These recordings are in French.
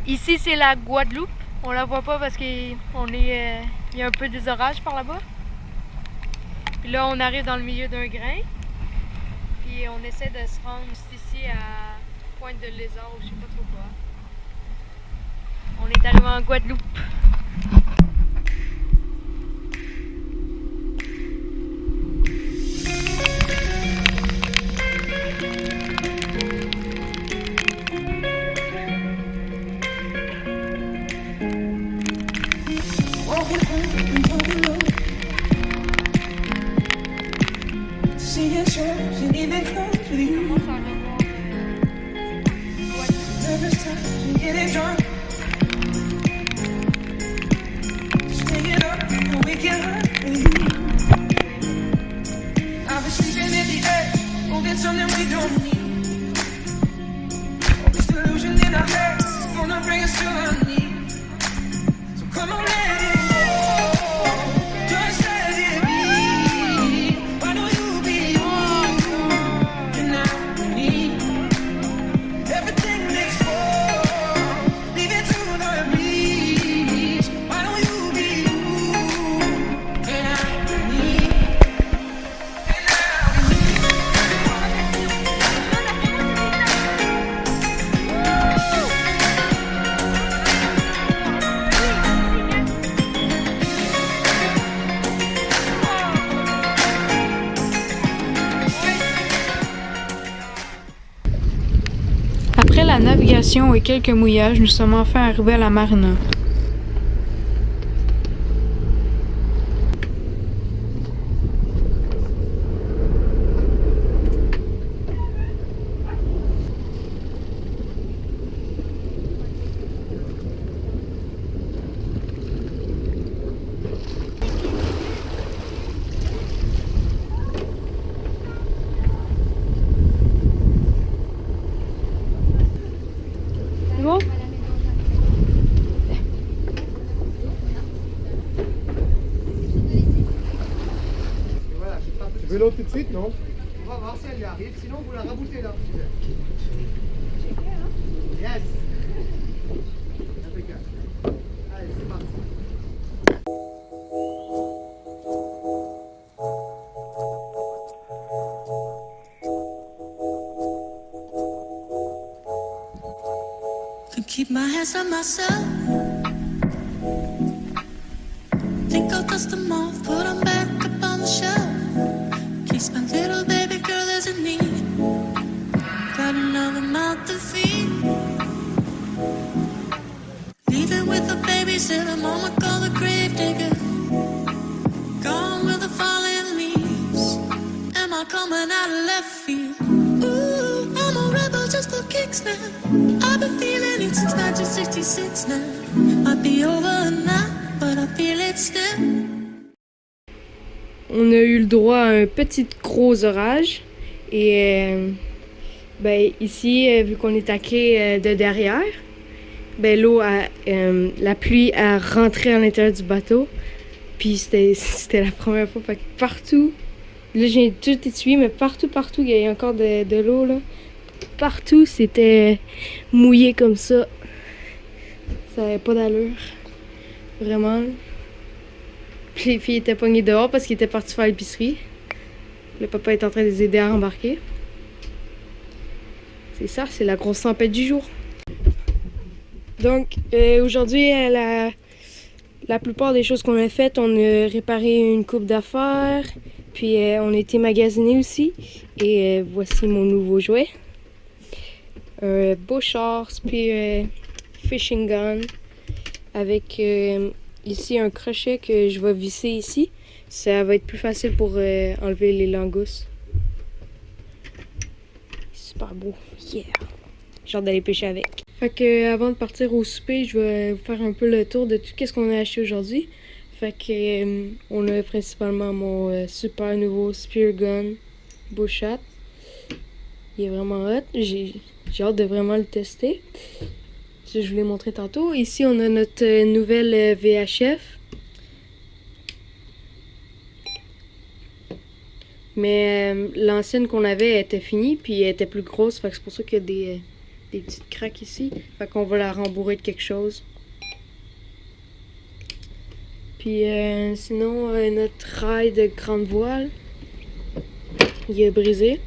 Ici, c'est la Guadeloupe. On la voit pas parce qu'il y a un peu des orages par là-bas. Puis là, on arrive dans le milieu d'un grain. Puis on essaie de se rendre ici à Pointe de Lézard ou je sais pas trop quoi. On est arrivé en Guadeloupe. Something we don't need. This delusion in our heads is gonna bring us to our knees. So come on, let it go. Just let it be. Why don't you be you? And not me. Everything exposed. Leave it to the breeze. Why don't you be you? And not me. Après la navigation et quelques mouillages, nous sommes enfin arrivés à la marina. C'est bon? Voilà, tu veux l'autre tout de suite, non? On va voir si elle y arrive, sinon vous la raboutez là. Yes! Impeccable. Allez, c'est parti. To keep my hands on myself. Think I'll dust them off, put them back up on the shelf. Keeps my little baby girl as in need. Got another mouth to feed. Leaving with the babysitter, mama call the grave digger. Gone with the falling leaves. Am I coming out of left field? Ooh, I'm a rebel just for kicks now. I've been feeling it since 1966 now. Might be over now, but I feel it still. On a eu le droit à un petit gros orage. Et ben, ici, vu qu'on est à quai de derrière, ben, la pluie a rentré à l'intérieur du bateau. Puis c'était la première fois. Fait que partout, là j'ai tout essuyé, mais partout, il y a encore de l'eau là. Partout, c'était mouillé comme ça. Ça avait pas d'allure. Vraiment. Puis les filles étaient poignées dehors parce qu'ils étaient partis faire l'épicerie. Le papa est en train de les aider à embarquer. C'est ça, c'est la grosse tempête du jour. Donc, aujourd'hui, la plupart des choses qu'on a faites, on a réparé une coupe d'affaires. Puis on a été magasiné aussi. Et voici mon nouveau jouet. Un beau char, fishing gun. Avec ici un crochet que je vais visser ici. Ça va être plus facile pour enlever les langoustes. Super beau. Yeah! J'ai hâte d'aller pêcher avec. Fait que avant de partir au souper, je vais vous faire un peu le tour de tout ce qu'on a acheté aujourd'hui. Fait que on a principalement mon super nouveau spear gun Bushot. Il est vraiment hot. J'ai hâte de vraiment le tester. Je vous l'ai montré tantôt. Ici, on a notre nouvelle VHF. Mais l'ancienne qu'on avait était finie, puis elle était plus grosse. Fait que c'est pour ça qu'il y a des des petites craques ici. Fait qu'on va la rembourrer de quelque chose. Puis sinon, notre rail de grande voile, il est brisé.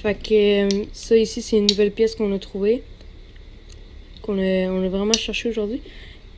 Fait que ça ici, c'est une nouvelle pièce qu'on a trouvée. On a vraiment cherché aujourd'hui.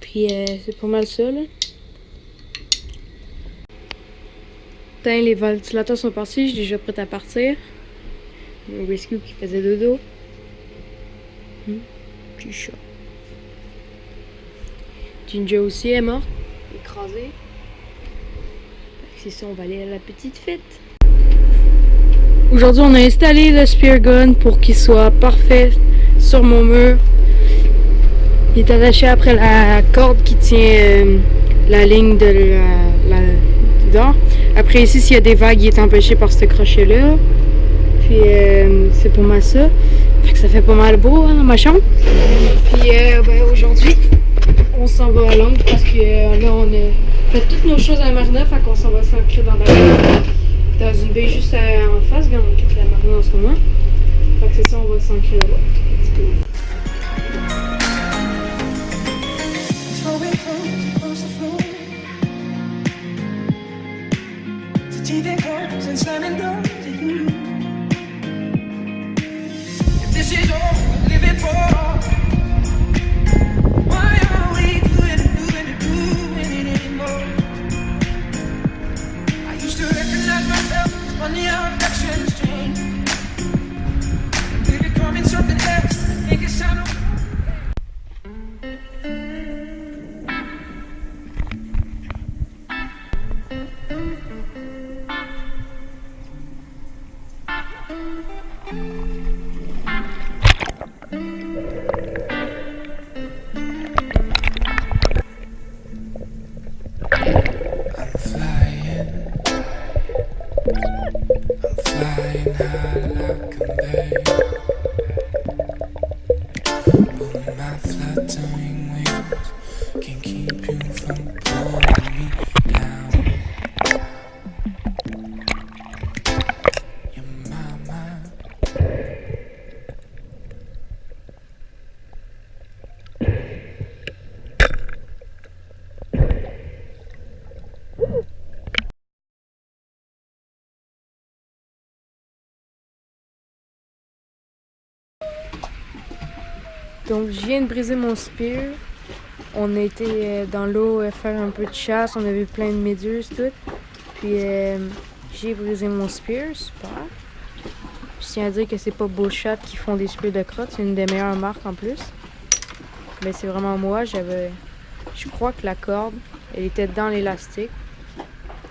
Puis c'est pas mal ça, là. Les ventilateurs sont partis, je suis déjà prête à partir. Le rescue qui faisait dodo. Petit chat. Ginger aussi est morte, écrasée. C'est ça, on va aller à la petite fête. Aujourd'hui, on a installé le spear gun pour qu'il soit parfait sur mon mur. Il est attaché après la corde qui tient la ligne de dedans. Après ici, s'il y a des vagues, il est empêché par ce crochet-là. Puis c'est pas mal ça. Fait que ça fait pas mal beau hein, dans ma chambre. Puis aujourd'hui, on s'en va à Londres parce que là, on a fait toutes nos choses à la marina. Fait qu'on s'en va s'ancrer dans une baie juste en face, quand on quitte la marina en ce moment. Fait que c'est ça, on va s'ancrer là-bas. This is all we're living for. Why are we doing it anymore? I used to recognize myself on the affections change. And we're becoming something else. I think it's time to. Donc je viens de briser mon spear. On a été dans l'eau faire un peu de chasse, on a vu plein de méduses, tout. Puis j'ai brisé mon spear, super. Je tiens à dire que c'est pas Bullshot qui font des spears de crotte, c'est une des meilleures marques en plus. Mais c'est vraiment moi, je crois que la corde, elle était dans l'élastique.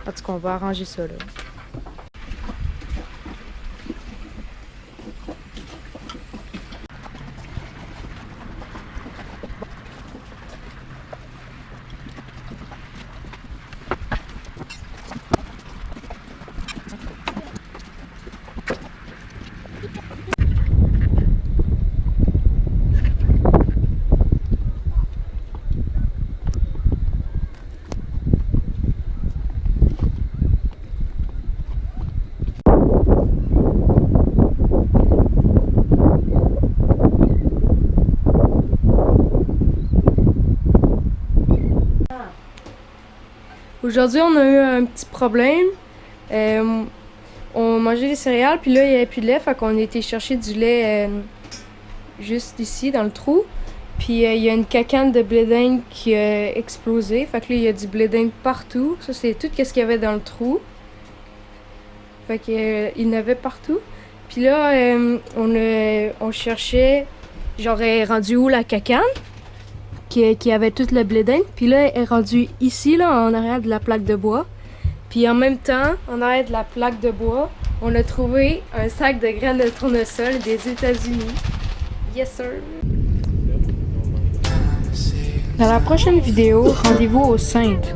En tout cas, on va arranger ça là. Aujourd'hui, on a eu un petit problème. On mangeait des céréales, puis là, il n'y avait plus de lait. Fait qu'on a été chercher du lait juste ici, dans le trou. Puis il y a une cacane de blé d'Inde qui a explosé. Fait que là, il y a du blé d'Inde partout. Ça, c'est tout ce qu'il y avait dans le trou. Fait qu'il y en avait partout. Puis là, on cherchait, genre, rendu où la cacane? Qui avait tout le blé d'Inde. Puis là, elle est rendue ici, là, en arrière de la plaque de bois. Puis en même temps, en arrière de la plaque de bois, on a trouvé un sac de graines de tournesol des États-Unis. Yes, sir! Dans la prochaine vidéo, rendez-vous au Saintes.